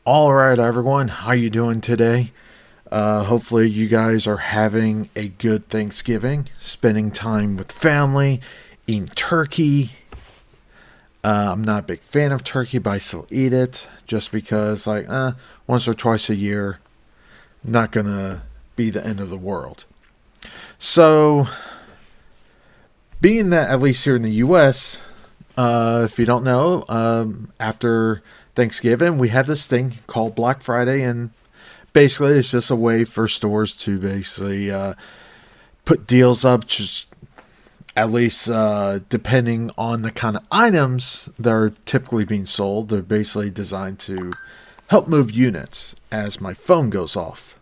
All right, everyone, how you doing today? Hopefully you guys are having a good Thanksgiving, spending time with family, eating turkey. I'm not a big fan of turkey, but I still eat it just because, once or twice a year, not gonna be the end of the world. So, being that at least here in the U.S., if you don't know, after Thanksgiving, we have this thing called Black Friday, and basically it's just a way for stores to basically put deals up, just at least depending on the kind of items that are typically being sold. They're basically designed to help move units as my phone goes off.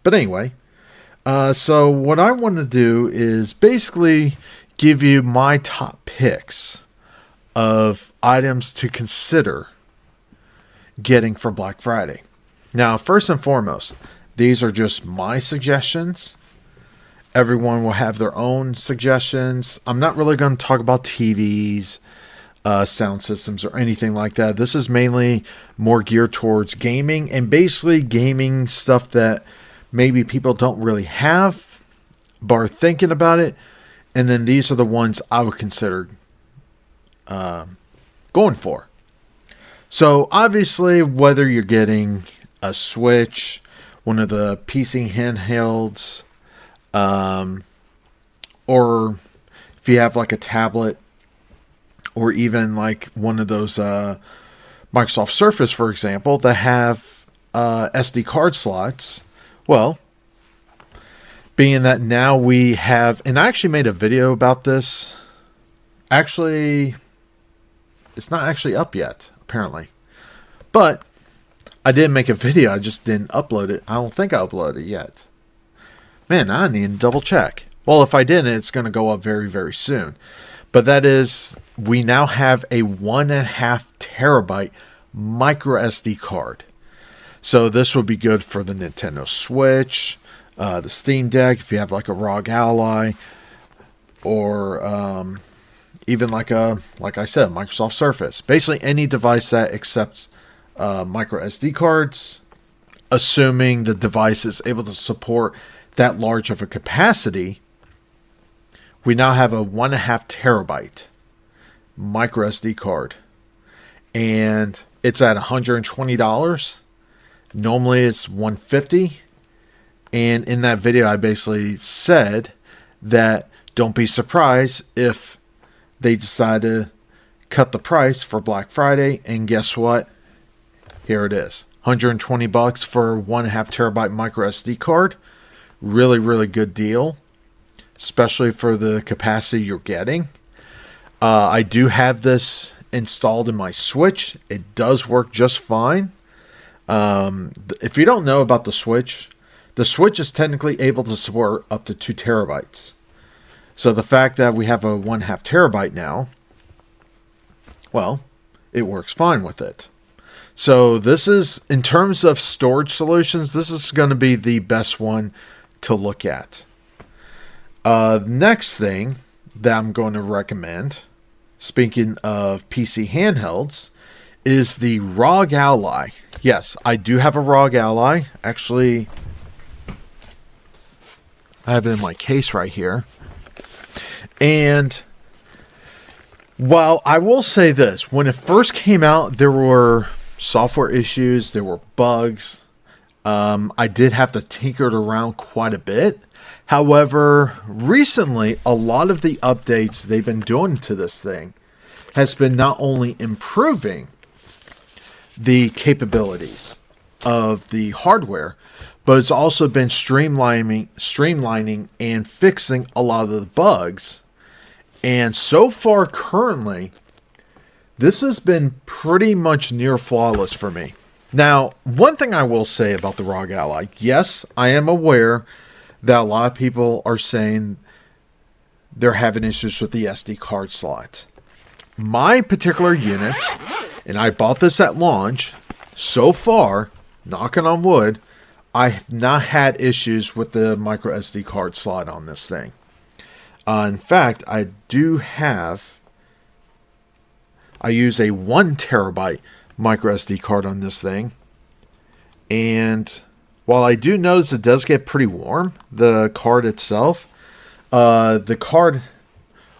But anyway, so what I want to do is basically give you my top picks of items to consider getting for Black Friday. Now, first and foremost, these are just my suggestions. Everyone will have their own suggestions. I'm not really going to talk about TVs, sound systems, or anything like that. This is mainly more geared towards gaming and basically gaming stuff that maybe people don't really have but are thinking about it. And then these are the ones I would consider going for. So obviously, whether you're getting a Switch, one of the PC handhelds, or if you have like a tablet, or even like one of those Microsoft Surface, for example, that have SD card slots, well, being that now we have, and I actually made a video about this. Actually, it's not actually up yet, apparently. But I did make a video. I just didn't upload it. I don't think I uploaded it yet. Man, I need to double check. Well, if I didn't, it's going to go up very, very soon. But that is, we now have a 1.5 terabyte micro SD card. So this would be good for the Nintendo Switch, the Steam Deck, if you have like a ROG Ally, or even like I said, Microsoft Surface. Basically any device that accepts micro SD cards, assuming the device is able to support that large of a capacity. We now have a 1.5 terabyte micro SD card, and it's at $120. Normally it's $150. And in that video, I basically said that don't be surprised if they decide to cut the price for Black Friday. And guess what? Here it is. $120 for 1.5 terabyte micro SD card. Really, really good deal, especially for the capacity you're getting. I do have this installed in my Switch. It does work just fine. If you don't know about the Switch is technically able to support up to 2 terabytes. So the fact that we have a 1.5 terabyte now, well, it works fine with it. So this is, in terms of storage solutions, this is going to be the best one to look at. Next thing that I'm going to recommend, speaking of PC handhelds, is the ROG Ally. Yes, I do have a ROG Ally. Actually, I have it in my case right here. And while I will say this, when it first came out, there were software issues, there were bugs. I did have to tinker it around quite a bit. However, recently, a lot of the updates they've been doing to this thing has been not only improving the capabilities of the hardware, but it's also been streamlining and fixing a lot of the bugs. And so far, currently, this has been pretty much near flawless for me. Now, one thing I will say about the ROG Ally, yes, I am aware that a lot of people are saying they're having issues with the SD card slot. My particular unit, and I bought this at launch, so far, knocking on wood, I have not had issues with the micro SD card slot on this thing. In fact, I use a 1 terabyte micro SD card on this thing, And while I do notice it does get pretty warm, the card itself, the card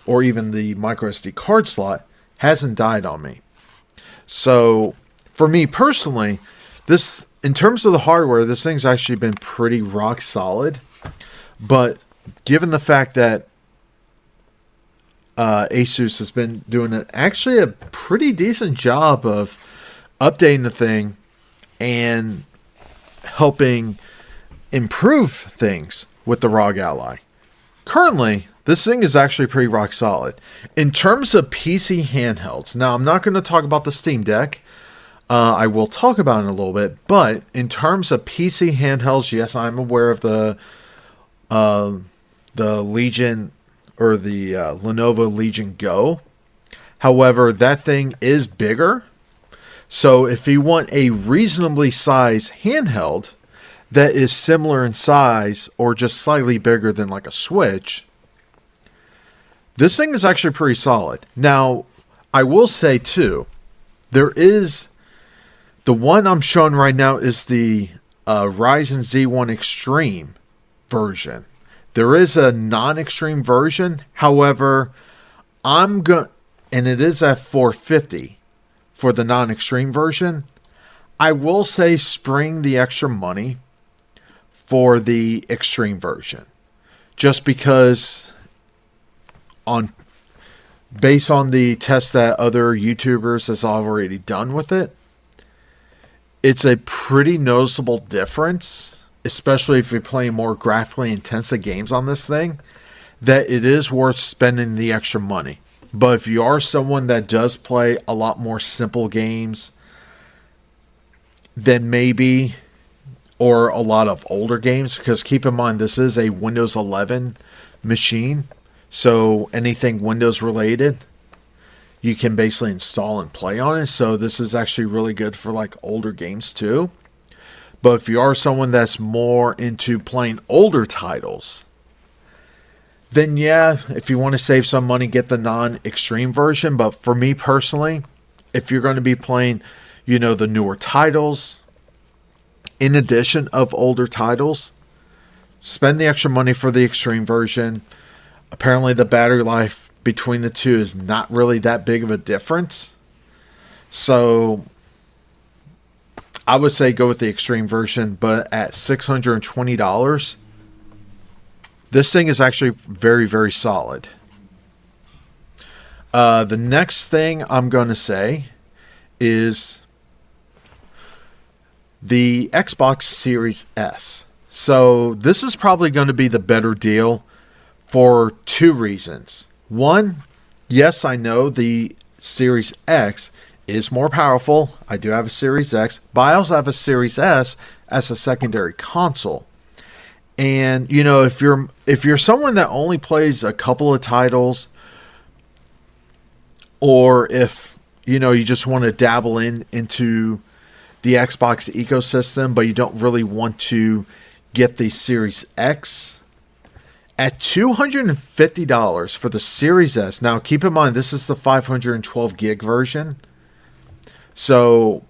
or even the micro SD card slot hasn't died on me. So for me personally, this, in terms of the hardware, this thing's actually been pretty rock solid. But given the fact that Asus has been doing actually a pretty decent job of updating the thing and helping improve things with the ROG Ally. Currently, this thing is actually pretty rock solid. In terms of PC handhelds, now I'm not going to talk about the Steam Deck. I will talk about it in a little bit, but in terms of PC handhelds, yes, I'm aware of the Legion or the Lenovo Legion Go. However, that thing is bigger. So if you want a reasonably sized handheld that is similar in size or just slightly bigger than like a Switch, this thing is actually pretty solid. Now, I will say too, there is, the one I'm showing right now is the Ryzen Z1 Extreme version. There is a non-extreme version. However, and it is at $450 for the non-extreme version. I will say spring the extra money for the extreme version, just because based on the tests that other YouTubers has already done with it, it's a pretty noticeable difference, especially if you're playing more graphically intensive games on this thing, that it is worth spending the extra money. But if you are someone that does play a lot more simple games, then maybe, or a lot of older games, because keep in mind this is a Windows 11 machine, so anything Windows related you can basically install and play on it. So this is actually really good for like older games too. But if you are someone that's more into playing older titles, then yeah, if you want to save some money, get the non-extreme version. But for me personally, if you're going to be playing, the newer titles, in addition of older titles, spend the extra money for the extreme version. Apparently the battery life between the two is not really that big of a difference. So I would say go with the extreme version, but at $620, this thing is actually very, very solid. The next thing I'm going to say is the Xbox Series S. So this is probably going to be the better deal for two reasons. One, yes, I know the Series X is more powerful. I do have a Series X, but I also have a Series S as a secondary console. And if you're someone that only plays a couple of titles, or if you just want to dabble into the Xbox ecosystem, but you don't really want to get the Series X, at $250 for the Series S. Now, keep in mind, this is the 512 gig version. So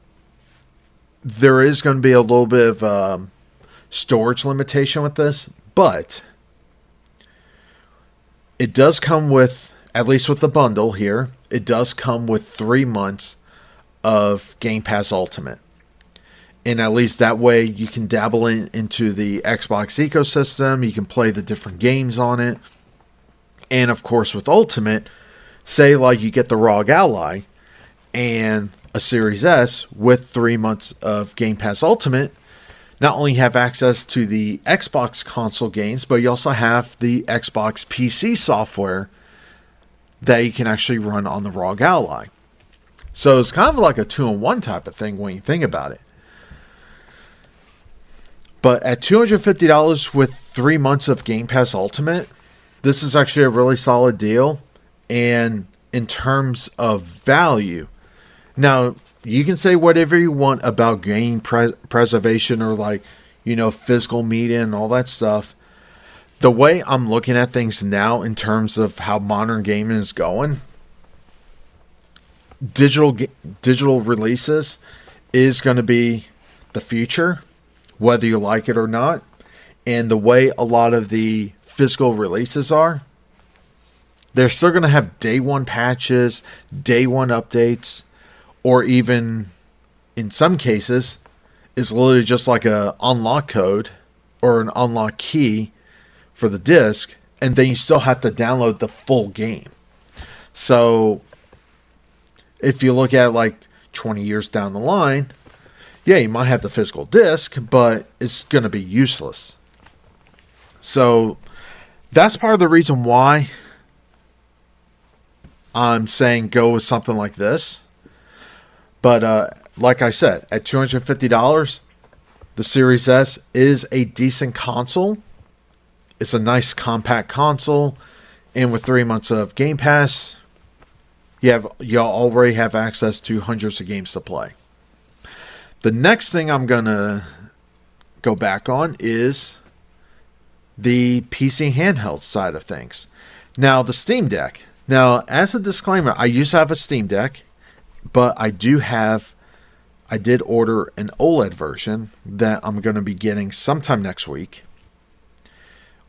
there is going to be a little bit of storage limitation with this, but it does come with, at least with the bundle here, it does come with 3 months of Game Pass Ultimate. And at least that way you can dabble into the Xbox ecosystem. You can play the different games on it. And of course with Ultimate, say like you get the ROG Ally and a Series S with 3 months of Game Pass Ultimate, not only have access to the Xbox console games, but you also have the Xbox PC software that you can actually run on the ROG Ally. So it's kind of like a 2-in-1 type of thing when you think about it. But at $250 with 3 months of Game Pass Ultimate, this is actually a really solid deal. And in terms of value, now you can say whatever you want about game preservation or physical media and all that stuff. The way I'm looking at things now in terms of how modern gaming is going, digital releases is going to be the future, whether you like it or not, and the way a lot of the physical releases are, they're still going to have day one patches, day one updates, or even in some cases, it's literally just like a unlock code or an unlock key for the disc, and then you still have to download the full game. So if you look at like 20 years down the line, yeah, you might have the physical disc, but it's going to be useless. So that's part of the reason why I'm saying go with something like this. But like I said, at $250, the Series S is a decent console. It's a nice compact console. And with 3 months of Game Pass, you already have access to hundreds of games to play. The next thing I'm going to go back on is the PC handheld side of things. Now, the Steam Deck. Now, as a disclaimer, I used to have a Steam Deck, but I did order an OLED version that I'm going to be getting sometime next week,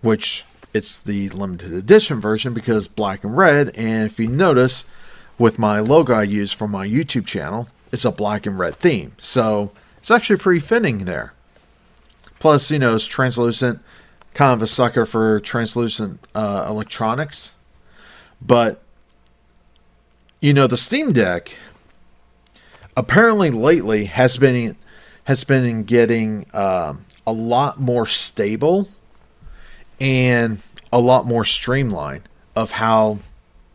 which it's the limited edition version because black and red. And if you notice, with my logo I use for my YouTube channel, it's a black and red theme. So it's actually pretty fitting there. Plus, it's translucent, kind of a sucker for translucent electronics. But, the Steam Deck apparently lately has been getting a lot more stable and a lot more streamlined of how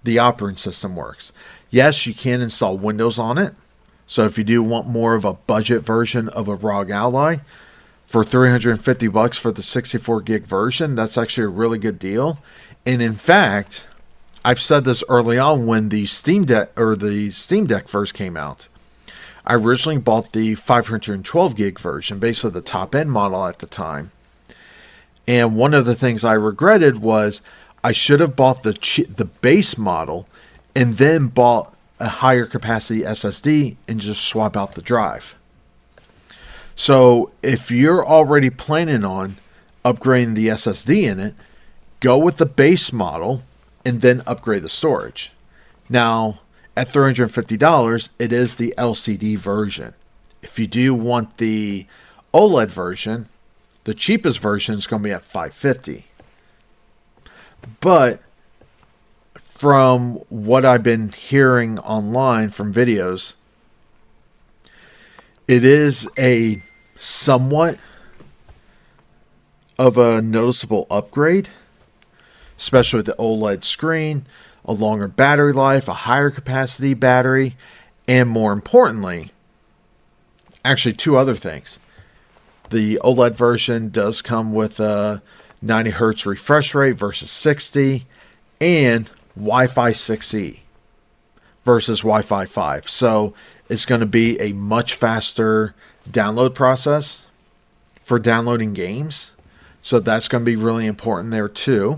the operating system works. Yes, you can install Windows on it. So if you do want more of a budget version of a ROG Ally for $350 for the 64 gig version, that's actually a really good deal. And in fact, I've said this early on when the Steam Deck first came out. I originally bought the 512 gig version, basically the top end model at the time. And one of the things I regretted was I should have bought the base model and then bought a higher capacity SSD and just swap out the drive. So if you're already planning on upgrading the SSD in it, go with the base model and then upgrade the storage. Now, at $350, it is the LCD version. If you do want the OLED version, the cheapest version is going to be at $550. But from what I've been hearing online from videos, it is a somewhat of a noticeable upgrade, especially with the OLED screen, a longer battery life, a higher capacity battery, and more importantly, actually two other things. The OLED version does come with a 90 Hz refresh rate versus 60, and Wi-Fi 6E versus Wi-Fi 5. So it's going to be a much faster download process for downloading games. So that's going to be really important there too.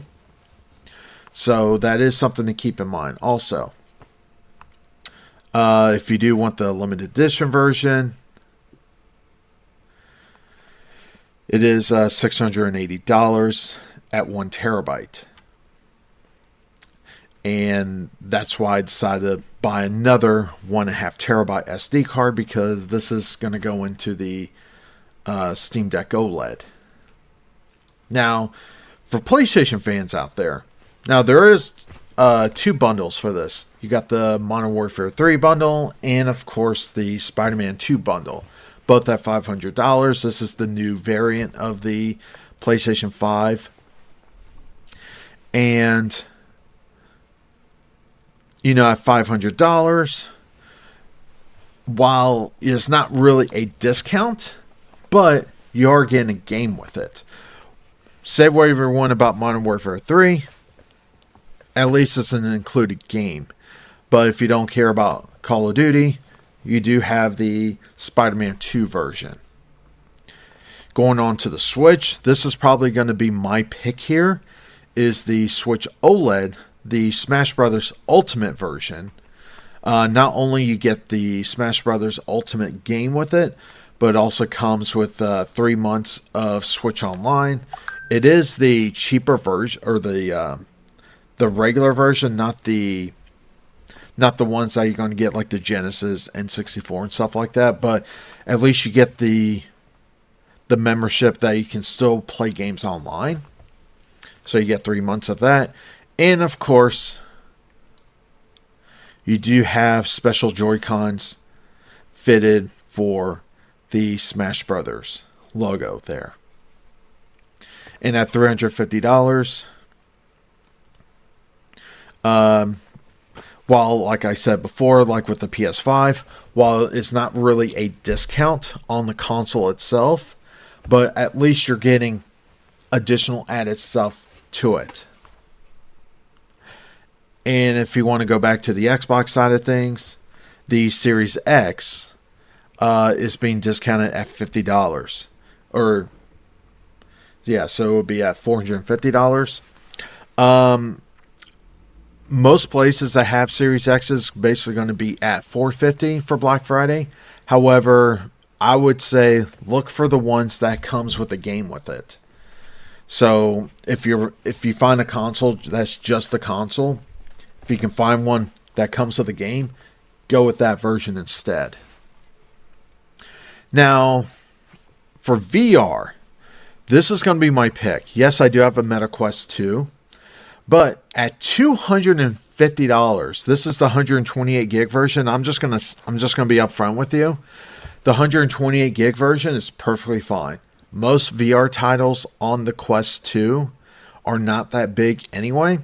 So that is something to keep in mind also. If you do want the limited edition version, it is $680 at 1 terabyte. And that's why I decided to buy another 1.5 terabyte SD card, because this is going to go into the Steam Deck OLED. Now, for PlayStation fans out there, now there is 2 bundles for this. You got the Modern Warfare 3 bundle and, of course, the Spider-Man 2 bundle. Both at $500. This is the new variant of the PlayStation 5. And at $500, while it's not really a discount, but you are getting a game with it. Say whatever you want about Modern Warfare 3, at least it's an included game. But if you don't care about Call of Duty, you do have the Spider-Man 2 version. Going on to the Switch, this is probably going to be my pick here, is the Switch OLED, the Smash Bros. Ultimate version. Not only you get the Smash Bros. Ultimate game with it, but it also comes with 3 months of Switch Online. It is the cheaper version, or the regular version, not the ones that you're going to get like the Genesis N64 and stuff like that. But at least you get the membership that you can still play games online. So you get 3 months of that, and of course, you do have special Joy-Cons fitted for the Smash Brothers logo there. And at $350, while, like I said before, like with the PS5, while it's not really a discount on the console itself, but at least you're getting additional added stuff to it. And if you want to go back to the Xbox side of things, the Series X is being discounted at $50. So it would be at $450. Most places that have Series X is basically going to be at $450 for Black Friday. However, I would say look for the ones that comes with a game with it. So if you find a console that's just the console, if you can find one that comes with a game, go with that version instead. Now, for VR, this is going to be my pick. Yes, I do have a Meta Quest 2, but at $250, this is the 128 gig version. I'm just going to be upfront with you. The 128 gig version is perfectly fine. Most VR titles on the Quest 2 are not that big anyway.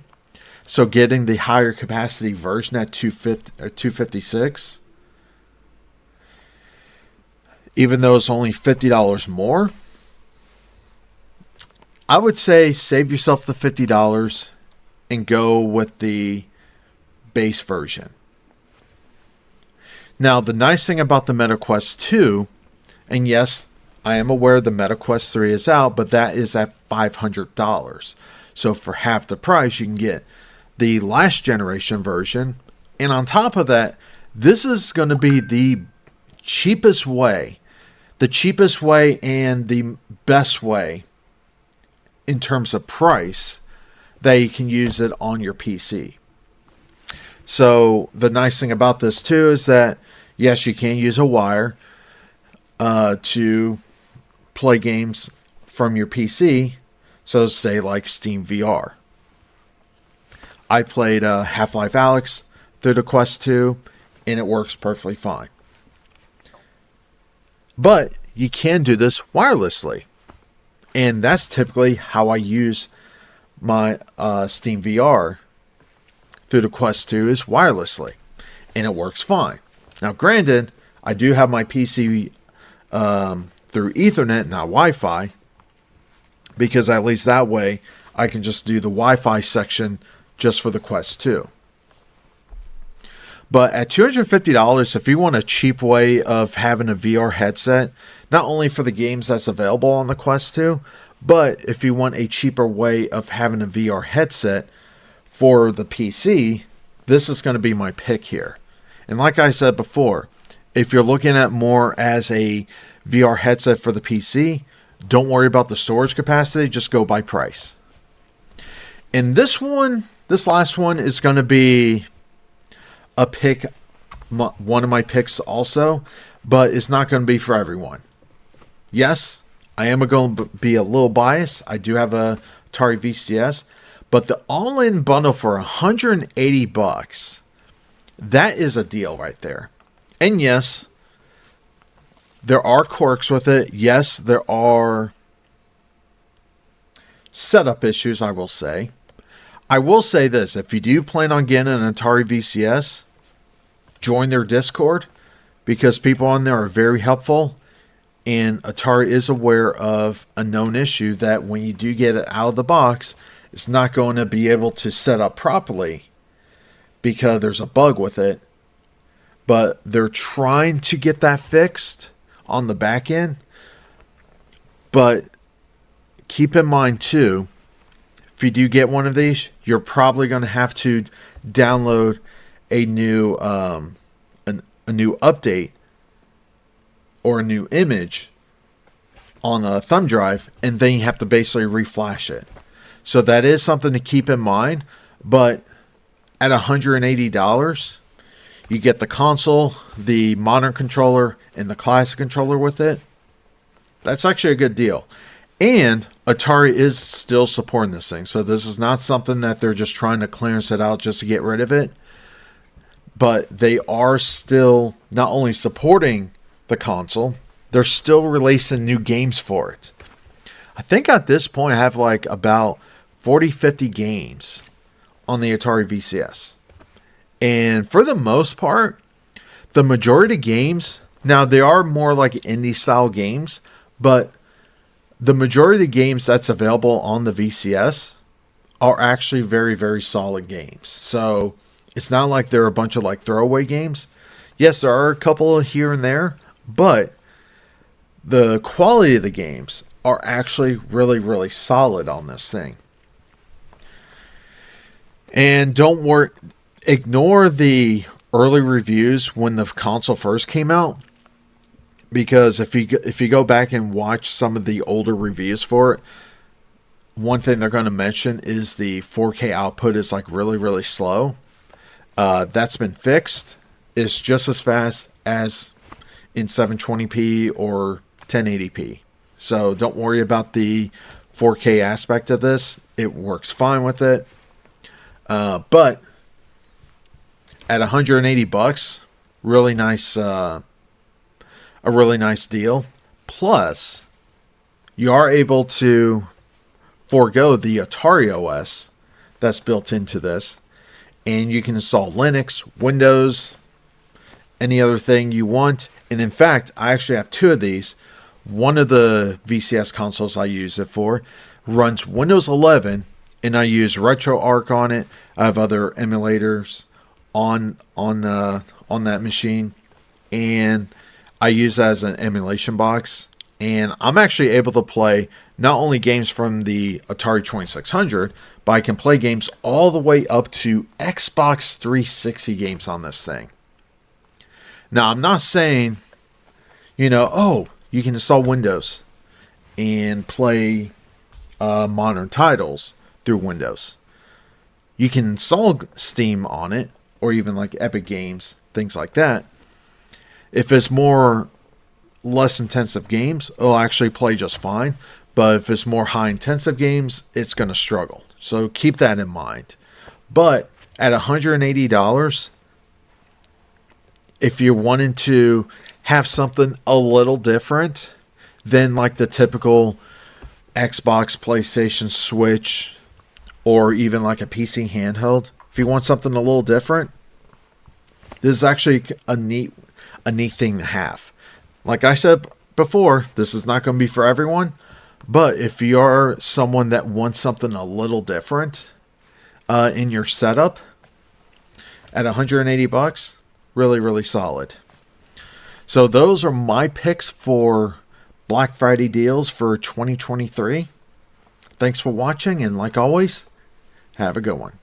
So getting the higher capacity version at 256, even though it's only $50 more, I would say save yourself the $50 and go with the base version. Now, the nice thing about the Meta Quest 2, and yes, I am aware the Meta Quest 3 is out, but that is at $500. So for half the price, you can get the last generation version. And on top of that, this is going to be the cheapest way and the best way in terms of price that you can use it on your PC. So the nice thing about this too is that yes, you can use a wire to play games from your PC. So say like Steam VR. I played Half-Life Alyx through the Quest 2, and it works perfectly fine. But you can do this wirelessly. And that's typically how I use my Steam VR through the Quest 2 is wirelessly. And it works fine. Now, granted, I do have my PC through Ethernet, not Wi-Fi, because at least that way I can just do the Wi-Fi section just for the Quest 2. But at $250, if you want a cheap way of having a VR headset, not only for the games that's available on the Quest 2, but if you want a cheaper way of having a VR headset for the PC, this is going to be my pick here. And like I said before, if you're looking at more as a VR headset for the PC, don't worry about the storage capacity, just go by price. And this last one is going to be a pick, one of my picks also, but it's not going to be for everyone. Yes, I am going to be a little biased. I do have a Atari VCS, but the all-in bundle for $180, that is a deal right there. And yes, there are quirks with it. Yes, there are setup issues, I will say. I will say this, if you do plan on getting an Atari VCS, join their Discord, because people on there are very helpful, and Atari is aware of a known issue that when you do get it out of the box, it's not going to be able to set up properly because there's a bug with it. But they're trying to get that fixed on the back end. But keep in mind too, if you do get one of these, you're probably going to have to download a new update or a new image on a thumb drive, and then you have to basically reflash it. So that is something to keep in mind. But at $180, you get the console, the modern controller, and the classic controller with it. That's actually a good deal. And Atari is still supporting this thing. So this is not something that they're just trying to clearance it out just to get rid of it. But they are still not only supporting the console, they're still releasing new games for it. I think at this point I have like about 40, 50 games on the Atari VCS. And for the most part, the majority of games, now they are more like indie style games, but the majority of the games that's available on the VCS are actually very, very solid games. So it's not like they're a bunch of like throwaway games. Yes, there are a couple here and there, but the quality of the games are actually really, really solid on this thing. And don't worry, ignore the early reviews when the console first came out. Because if you go back and watch some of the older reviews for it, one thing they're going to mention is the 4K output is like really, really slow. That's been fixed. It's just as fast as in 720p or 1080p. So don't worry about the 4K aspect of this. It works fine with it. But at $180, really nice. A really nice deal. Plus, you are able to forego the Atari OS that's built into this, and you can install Linux, Windows, any other thing you want. And in fact, I actually have two of these. One of the VCS consoles I use it for runs Windows 11, and I use RetroArch on it. I have other emulators on that machine, and I use that as an emulation box, and I'm actually able to play not only games from the Atari 2600, but I can play games all the way up to Xbox 360 games on this thing. Now, I'm not saying, you can install Windows and play modern titles through Windows. You can install Steam on it, or even like Epic Games, things like that. If it's less intensive games, it'll actually play just fine. But if it's more high intensive games, it's going to struggle. So keep that in mind. But at $180, if you're wanting to have something a little different than like the typical Xbox, PlayStation, Switch, or even like a PC handheld, if you want something a little different, this is actually a neat thing to have. Like I said before, this is not going to be for everyone, but if you are someone that wants something a little different in your setup, at $180, really, really solid. So those are my picks for Black Friday deals for 2023. Thanks for watching, and like always, have a good one.